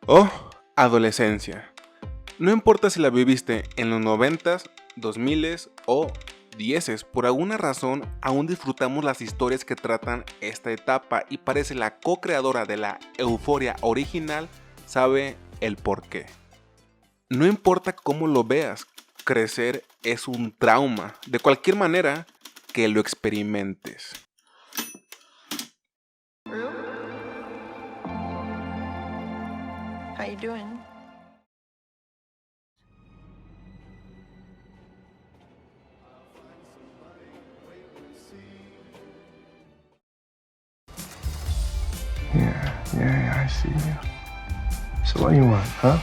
Oh, adolescencia. No importa si la viviste en los 90s, 2000s o 10s, por alguna razón aún disfrutamos las historias que tratan esta etapa y parece la co-creadora de la euforia original sabe el porqué. No importa cómo lo veas, crecer es un trauma, de cualquier manera que lo experimentes. How you doing? Yeah, I see you. So what you want, huh?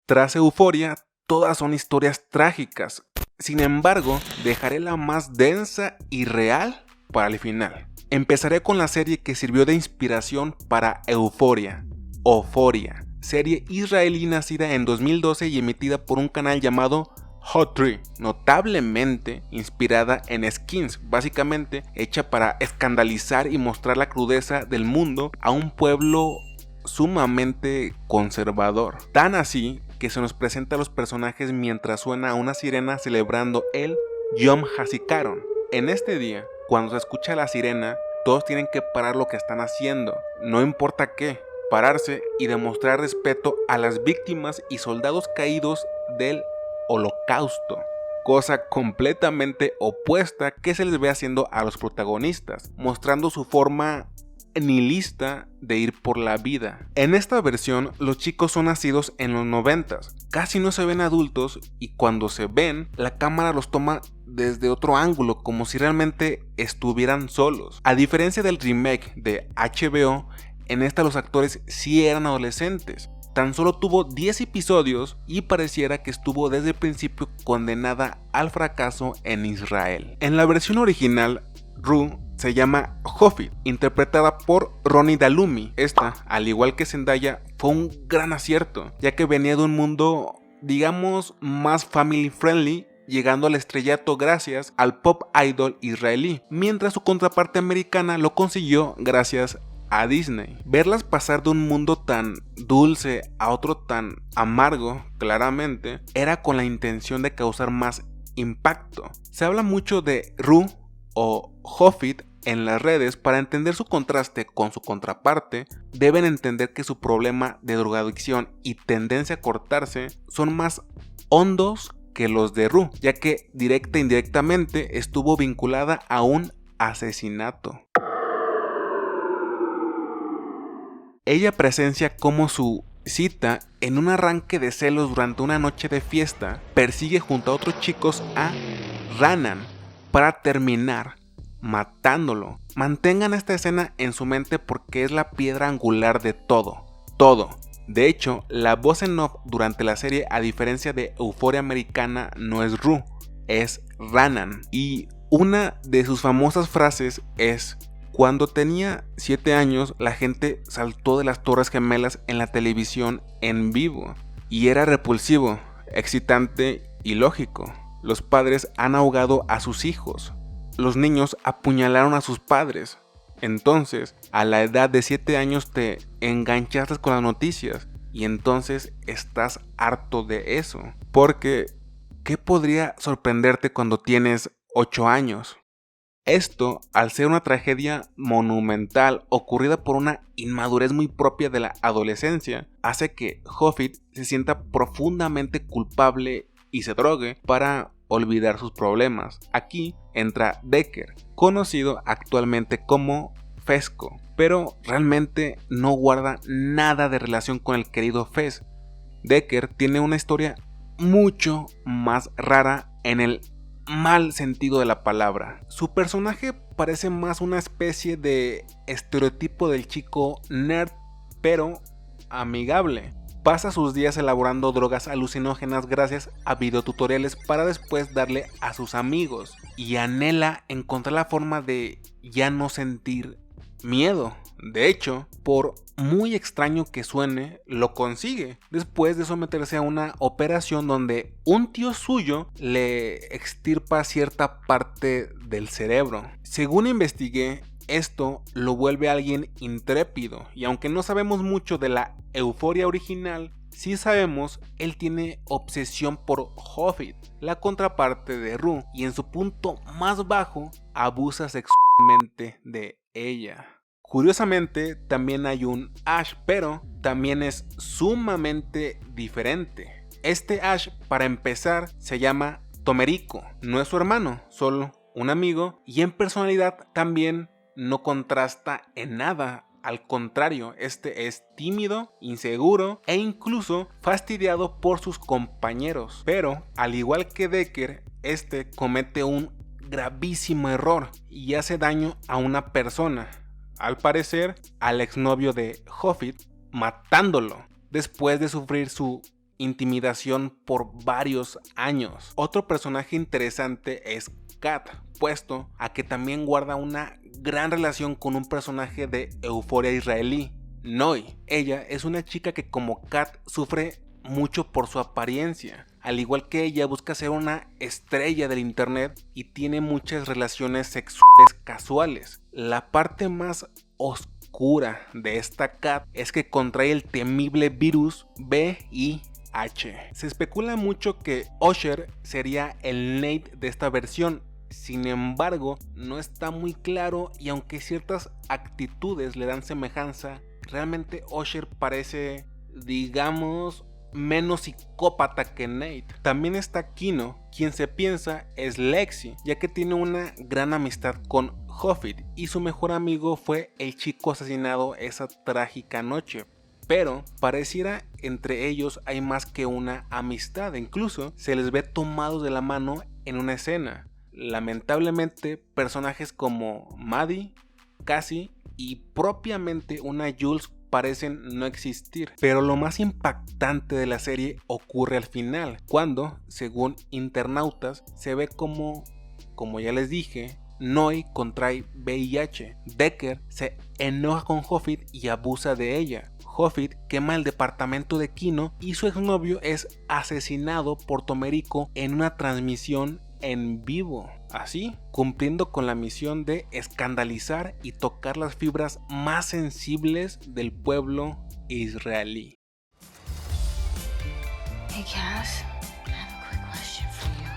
Tras Euforia, todas son historias trágicas. Sin embargo, dejaré la más densa y real para el final. Empezaré con la serie que sirvió de inspiración para Euforia, Euphoria, serie israelí nacida en 2012 y emitida por un canal llamado Hot 3, notablemente inspirada en Skins, básicamente hecha para escandalizar y mostrar la crudeza del mundo a un pueblo sumamente conservador. Tan así que se nos presenta a los personajes mientras suena una sirena celebrando el Yom HaZikaron. En este día, cuando se escucha la sirena, todos tienen que parar lo que están haciendo, no importa qué, pararse y demostrar respeto a las víctimas y soldados caídos del Holocausto, cosa completamente opuesta que se les ve haciendo a los protagonistas, mostrando su forma nihilista de ir por la vida. En esta versión, los chicos son nacidos en los 90s, casi no se ven adultos y cuando se ven, la cámara los toma desde otro ángulo, como si realmente estuvieran solos. A diferencia del remake de HBO, en esta los actores sí eran adolescentes. Tan solo tuvo 10 episodios y pareciera que estuvo desde el principio condenada al fracaso en Israel. En la versión original, Rue se llama Hofit, interpretada por Ronnie Dalumi. Esta, al igual que Zendaya, fue un gran acierto, ya que venía de un mundo, digamos, más family friendly, llegando al estrellato gracias al pop idol israelí, mientras su contraparte americana lo consiguió gracias a Disney. Verlas pasar de un mundo tan dulce a otro tan amargo, claramente, era con la intención de causar más impacto. Se habla mucho de Rue o Hofit en las redes. Para entender su contraste con su contraparte, deben entender que su problema de drogadicción y tendencia a cortarse son más hondos que los de Rue, ya que directa e indirectamente estuvo vinculada a un asesinato. Ella presencia cómo su cita, en un arranque de celos durante una noche de fiesta, persigue junto a otros chicos a Ranan para terminar matándolo. Mantengan esta escena en su mente porque es la piedra angular de todo. De hecho, la voz en off durante la serie, a diferencia de Euforia americana, no es Rue, es Ranan. Y una de sus famosas frases es: cuando tenía 7 años, la gente saltó de las Torres Gemelas en la televisión en vivo. Y era repulsivo, excitante y lógico. Los padres han ahogado a sus hijos. Los niños apuñalaron a sus padres. Entonces, a la edad de 7 años te enganchaste con las noticias. Y entonces estás harto de eso. Porque, ¿qué podría sorprenderte cuando tienes 8 años? Esto, al ser una tragedia monumental ocurrida por una inmadurez muy propia de la adolescencia, hace que Hofit se sienta profundamente culpable y se drogue para olvidar sus problemas. Aquí entra Decker, conocido actualmente como Fesco, pero realmente no guarda nada de relación con el querido Fez. Decker tiene una historia mucho más rara en el mal sentido de la palabra. Su personaje parece más una especie de estereotipo del chico nerd, pero amigable. Pasa sus días elaborando drogas alucinógenas gracias a videotutoriales para después darle a sus amigos, y anhela encontrar la forma de ya no sentir miedo. De hecho, por muy extraño que suene, lo consigue después de someterse a una operación donde un tío suyo le extirpa cierta parte del cerebro. Según investigué, Esto lo vuelve a alguien intrépido, y aunque no sabemos mucho de la Euforia original, sí sabemos él tiene obsesión por Hoffit, la contraparte de Rue, y en su punto más bajo abusa sexualmente de ella. Curiosamente, también hay un Ash, pero también es sumamente diferente. Este Ash, para empezar, se llama Tomerico, no es su hermano, solo un amigo, y en personalidad también no contrasta en nada. Al contrario, este es tímido, inseguro e incluso fastidiado por sus compañeros. Pero, al igual que Decker, este comete un gravísimo error y hace daño a una persona. Al parecer, al exnovio de Hoffit, matándolo después de sufrir su intimidación por varios años. Otro personaje interesante es Kat, puesto a que también guarda una gran relación con un personaje de Euforia israelí, Noi. Ella es una chica que, como Kat, sufre mucho por su apariencia. Al igual que ella, busca ser una estrella del internet y tiene muchas relaciones sexuales casuales. La parte más oscura de esta Kat es que contrae el temible virus VIH. Se especula mucho que Usher sería el Nate de esta versión. Sin embargo, no está muy claro, y aunque ciertas actitudes le dan semejanza, realmente Usher parece, digamos, menos psicópata que Nate. También está Kino, quien se piensa es Lexi, ya que tiene una gran amistad con Hoffit y su mejor amigo fue el chico asesinado esa trágica noche. Pero pareciera entre ellos hay más que una amistad, incluso se les ve tomados de la mano en una escena. Lamentablemente, personajes como Maddie, Cassie y propiamente una Jules parecen no existir. Pero lo más impactante de la serie ocurre al final, cuando, según internautas, se ve como ya les dije, Noi contrae VIH. Decker se enoja con Hoffit y abusa de ella. Hoffit quema el departamento de Kino y su exnovio es asesinado por Tomerico en una transmisión en vivo, así cumpliendo con la misión de escandalizar y tocar las fibras más sensibles del pueblo israelí. Hey Cass, I have a quick question for you.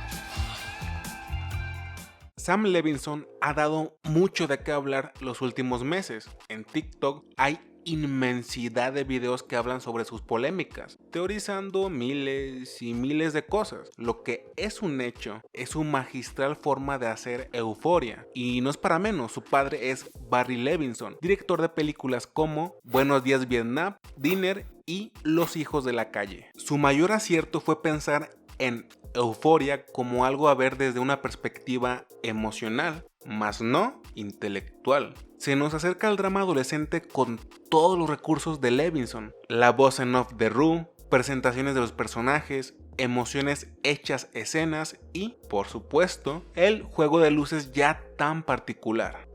Sam Levinson ha dado mucho de qué hablar los últimos meses. En TikTok hay inmensidad de videos que hablan sobre sus polémicas, teorizando miles y miles de cosas. Lo que es un hecho es su magistral forma de hacer Euforia, y no es para menos, su padre es Barry Levinson, director de películas como Buenos Días Vietnam, Dinner y Los Hijos de la Calle. Su mayor acierto fue pensar en Euforia como algo a ver desde una perspectiva emocional, más no intelectual. Se nos acerca el drama adolescente con todos los recursos de Levinson: la voz en off de Rue, presentaciones de los personajes, emociones hechas escenas y, por supuesto, el juego de luces ya tan particular.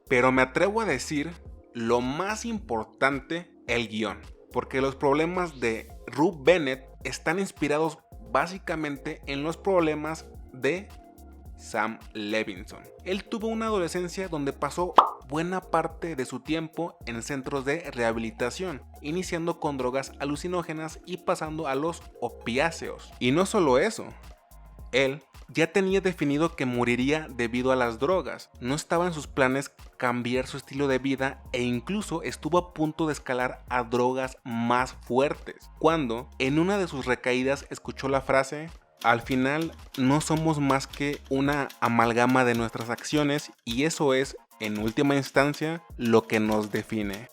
Pero me atrevo a decir, lo más importante, el guión, porque los problemas de Rue Bennett están inspirados básicamente en los problemas de Sam Levinson. Él tuvo una adolescencia donde pasó buena parte de su tiempo en centros de rehabilitación, iniciando con drogas alucinógenas y pasando a los opiáceos. Y no solo eso, él ya tenía definido que moriría debido a las drogas. No estaba en sus planes cambiar su estilo de vida e incluso estuvo a punto de escalar a drogas más fuertes, cuando en una de sus recaídas escuchó la frase: al final no somos más que una amalgama de nuestras acciones, y eso es, en última instancia, lo que nos define.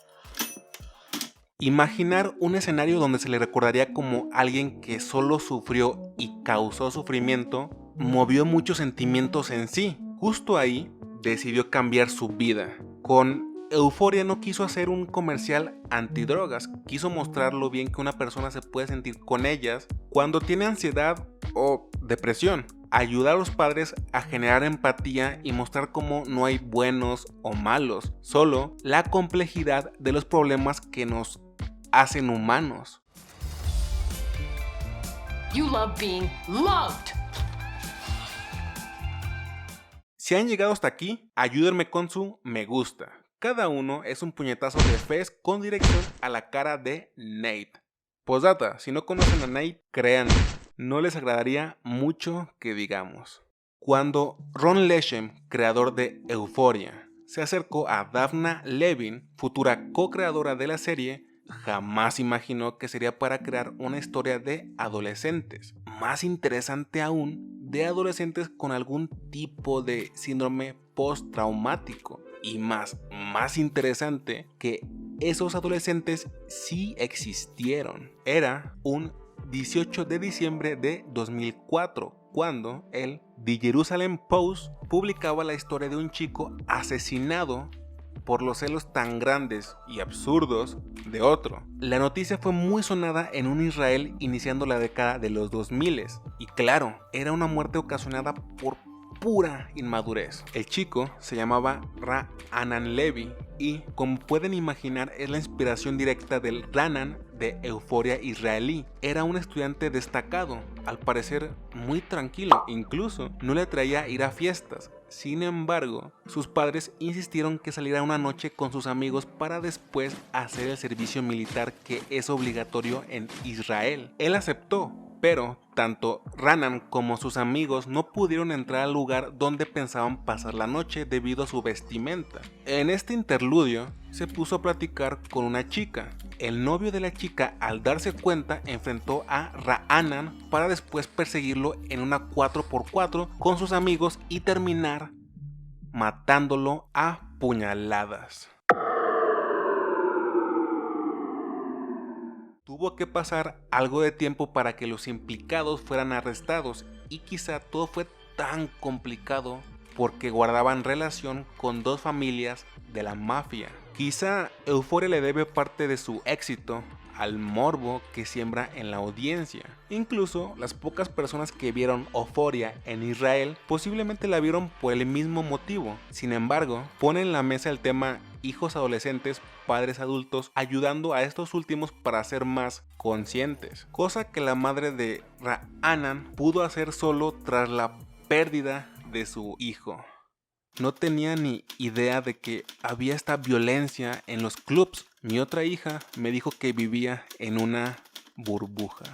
Imaginar un escenario donde se le recordaría como alguien que solo sufrió y causó sufrimiento movió muchos sentimientos en sí. Justo ahí decidió cambiar su vida. Con Euforia no quiso hacer un comercial antidrogas, quiso mostrar lo bien que una persona se puede sentir con ellas cuando tiene ansiedad o depresión. Ayudar a los padres a generar empatía y mostrar cómo no hay buenos o malos, solo la complejidad de los problemas que nos hacen humanos. You love being loved. Si han llegado hasta aquí, ayúdenme con su me gusta. Cada uno es un puñetazo de Fez con dirección a la cara de Nate. Postdata, si no conocen a Nate, créanme, no les agradaría mucho que digamos. Cuando Ron Leshem, creador de Euphoria, se acercó a Dafna Levin, futura co-creadora de la serie, jamás imaginó que sería para crear una historia de adolescentes. Más interesante aún, de adolescentes con algún tipo de síndrome postraumático. Y más interesante, que esos adolescentes sí existieron. Era un 18 de diciembre de 2004, cuando el The Jerusalem Post publicaba la historia de un chico asesinado por los celos tan grandes y absurdos de otro. La noticia fue muy sonada en un Israel iniciando la década de los 2000, y claro, era una muerte ocasionada por pura inmadurez. El chico se llamaba Ra'anan Levi y, como pueden imaginar, es la inspiración directa del Ra'anan de Euphoria israelí. Era un estudiante destacado, al parecer muy tranquilo, incluso no le atraía ir a fiestas. Sin embargo, sus padres insistieron que saliera una noche con sus amigos para después hacer el servicio militar, que es obligatorio en Israel. Él aceptó, pero tanto Ra'anan como sus amigos no pudieron entrar al lugar donde pensaban pasar la noche debido a su vestimenta. En este interludio se puso a platicar con una chica. El novio de la chica, al darse cuenta, enfrentó a Ra'anan para después perseguirlo en una 4x4 con sus amigos y terminar matándolo a puñaladas. Tuvo que pasar algo de tiempo para que los implicados fueran arrestados, y quizá todo fue tan complicado porque guardaban relación con dos familias de la mafia. Quizá Euphoria le debe parte de su éxito al morbo que siembra en la audiencia. Incluso las pocas personas que vieron Euphoria en Israel posiblemente la vieron por el mismo motivo. Sin embargo, pone en la mesa el tema hijos adolescentes, padres adultos, ayudando a estos últimos para ser más conscientes, cosa que la madre de Ra'anan pudo hacer solo tras la pérdida de su hijo. No tenía ni idea de que había esta violencia en los clubs. Mi otra hija me dijo que vivía en una burbuja.